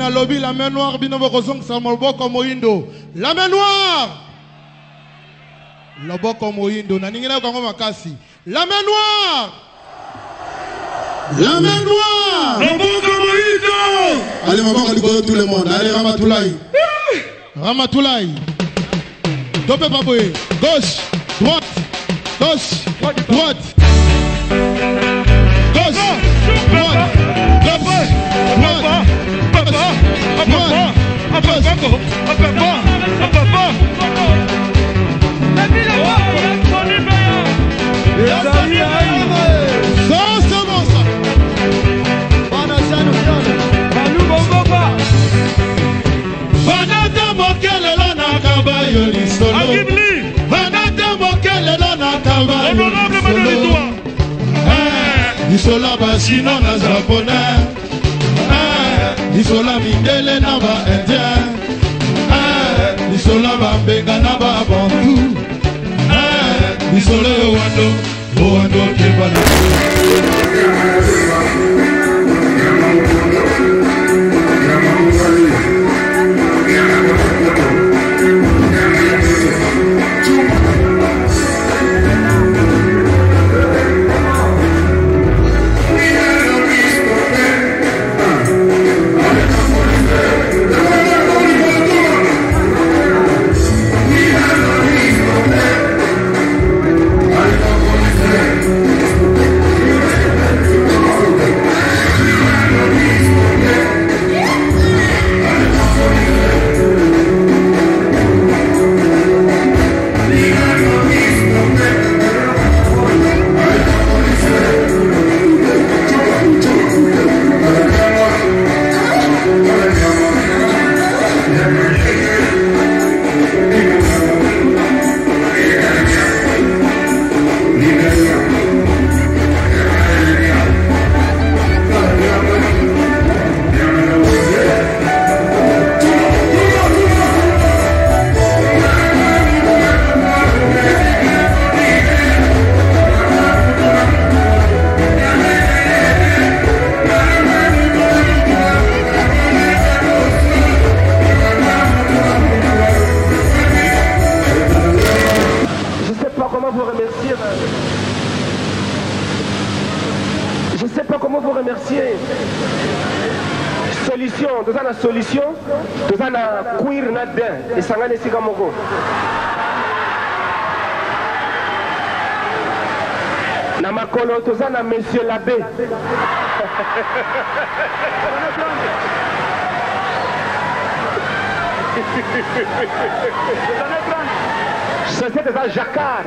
Lobby, la main noire, binomo kozong sa moboko moindo. La main noire. Loboko moindo. Naningina kongo makasi. La main noire. La main noire. Loboko moindo. Allez, maman, on tout le monde. Allez, Ramatoulaye. Ramatoulaye. Topé Baboué. Gauche, droite, gauche, droite. Gauche, droite, gauche, droite. Isola basino na japonais, isola mindele na ba indien, isola bambenga na ba bantu, isola wando kebana. Solution, tout ça na cuir na den et sangane sika moko. Na makolo tout ça na monsieur l'abbé. C'est ça Jacquard.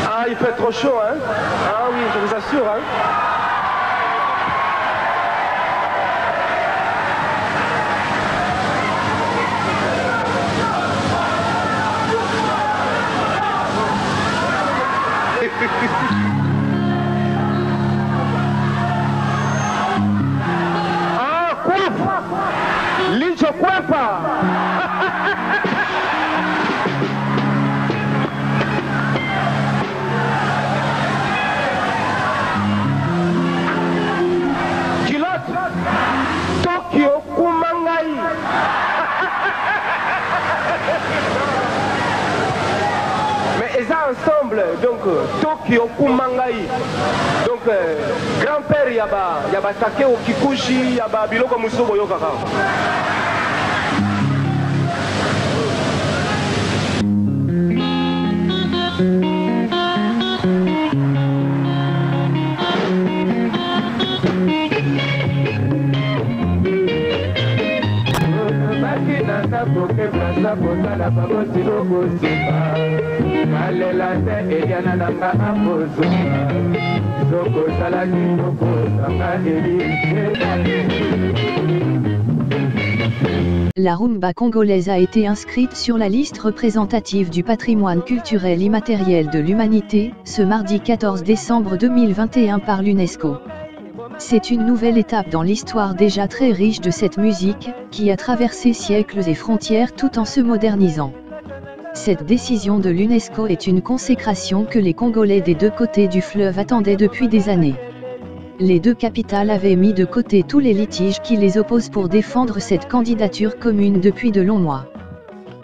Ah, il fait trop chaud, hein? Ah oui, je vous assure, hein? Ah, cuepa! Licho cuepa! Kilote! Tokyo Kumangai! Mais ils ensemble, donc Tokyo Kumangai. Donc grand-père yaba Takeo Kikuchi, yaba Biloko Musobo Yokaka. La rumba congolaise a été inscrite sur la liste représentative du patrimoine culturel immatériel de l'humanité, ce mardi 14 décembre 2021 par l'UNESCO. C'est une nouvelle étape dans l'histoire déjà très riche de cette musique, qui a traversé siècles et frontières tout en se modernisant. Cette décision de l'UNESCO est une consécration que les Congolais des deux côtés du fleuve attendaient depuis des années. Les deux capitales avaient mis de côté tous les litiges qui les opposent pour défendre cette candidature commune depuis de longs mois.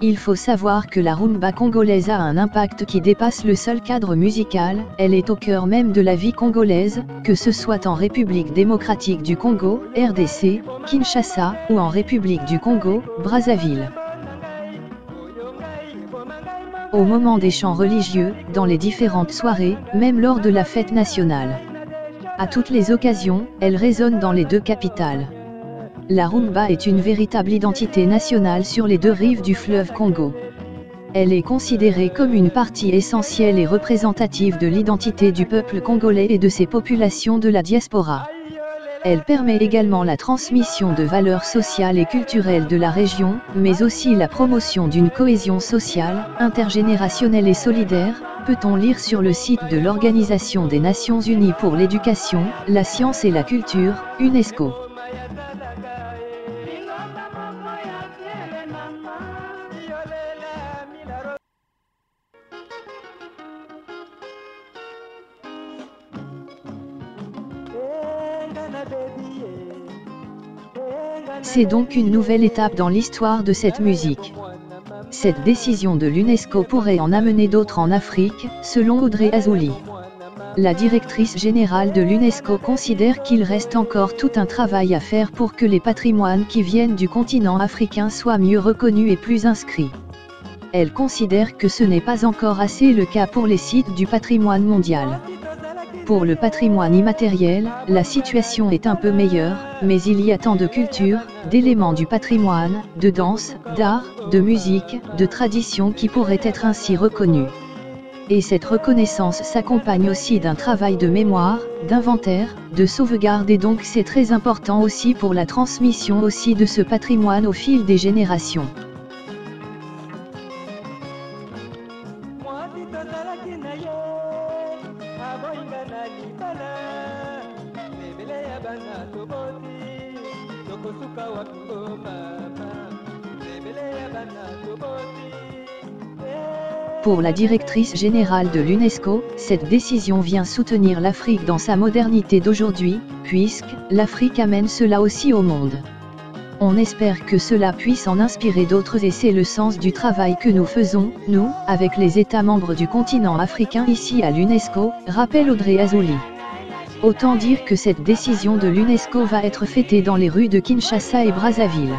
Il faut savoir que la rumba congolaise a un impact qui dépasse le seul cadre musical, elle est au cœur même de la vie congolaise, que ce soit en République démocratique du Congo, RDC, Kinshasa, ou en République du Congo, Brazzaville. Au moment des chants religieux, dans les différentes soirées, même lors de la fête nationale. À toutes les occasions, elle résonne dans les deux capitales. La rumba est une véritable identité nationale sur les deux rives du fleuve Congo. Elle est considérée comme une partie essentielle et représentative de l'identité du peuple congolais et de ses populations de la diaspora. Elle permet également la transmission de valeurs sociales et culturelles de la région, mais aussi la promotion d'une cohésion sociale, intergénérationnelle et solidaire, peut-on lire sur le site de l'Organisation des Nations Unies pour l'éducation, la science et la culture, UNESCO. C'est donc une nouvelle étape dans l'histoire de cette musique. Cette décision de l'UNESCO pourrait en amener d'autres en Afrique, selon Audrey Azoulay. La directrice générale de l'UNESCO considère qu'il reste encore tout un travail à faire pour que les patrimoines qui viennent du continent africain soient mieux reconnus et plus inscrits. Elle considère que ce n'est pas encore assez le cas pour les sites du patrimoine mondial. Pour le patrimoine immatériel, la situation est un peu meilleure, mais il y a tant de cultures, d'éléments du patrimoine, de danse, d'art, de musique, de tradition qui pourraient être ainsi reconnus. Et cette reconnaissance s'accompagne aussi d'un travail de mémoire, d'inventaire, de sauvegarde et donc c'est très important aussi pour la transmission aussi de ce patrimoine au fil des générations. Pour la directrice générale de l'UNESCO, cette décision vient soutenir l'Afrique dans sa modernité d'aujourd'hui, puisque l'Afrique amène cela aussi au monde. On espère que cela puisse en inspirer d'autres et c'est le sens du travail que nous faisons, nous, avec les États membres du continent africain ici à l'UNESCO, rappelle Audrey Azoulay. Autant dire que cette décision de l'UNESCO va être fêtée dans les rues de Kinshasa et Brazzaville.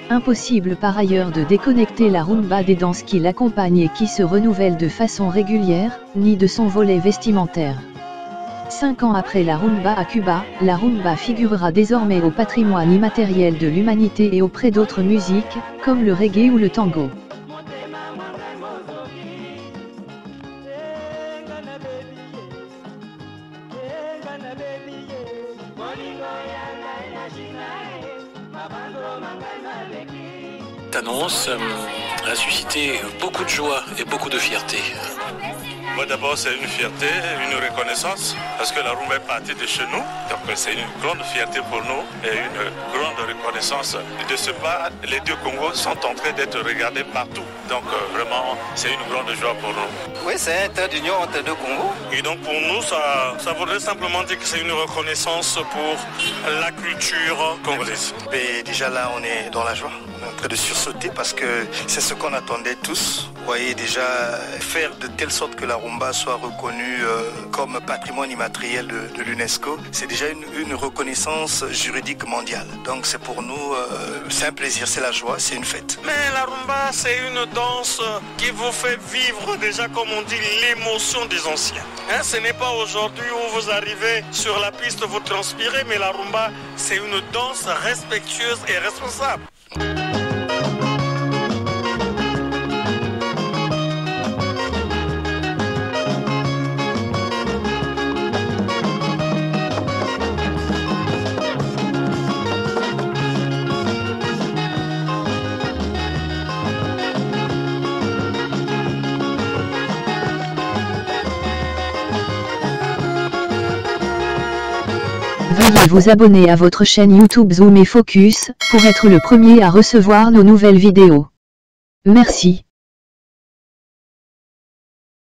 Impossible par ailleurs de déconnecter la rumba des danses qui l'accompagnent et qui se renouvellent de façon régulière, ni de son volet vestimentaire. 5 ans après la rumba à Cuba, la rumba figurera désormais au patrimoine immatériel de l'humanité et auprès d'autres musiques, comme le reggae ou le tango. Cette annonce a suscité beaucoup de joie et beaucoup de fierté. Moi d'abord c'est une fierté, une reconnaissance parce que la rumba est partie de chez nous. Donc c'est une grande fierté pour nous et une grande reconnaissance. De ce pas, les deux Congos sont en train d'être regardés partout. Donc vraiment c'est une grande joie pour nous. Oui, c'est un trait d'union entre deux Congos. Et donc pour nous ça voudrait simplement dire que c'est une reconnaissance pour la culture congolaise. Et déjà là on est dans la joie, on est en train de sursauter parce que c'est ce qu'on attendait tous. Vous voyez déjà faire de telle sorte que la rumba soit reconnue comme patrimoine immatériel de l'UNESCO, c'est déjà une reconnaissance juridique mondiale. Donc c'est pour nous, c'est un plaisir, c'est la joie, c'est une fête. Mais la rumba c'est une danse qui vous fait vivre déjà comme on dit l'émotion des anciens. Hein, ce n'est pas aujourd'hui où vous arrivez sur la piste, vous transpirez, mais la rumba c'est une danse respectueuse et responsable. Veuillez vous abonner à votre chaîne YouTube Zoom et Focus, pour être le premier à recevoir nos nouvelles vidéos. Merci.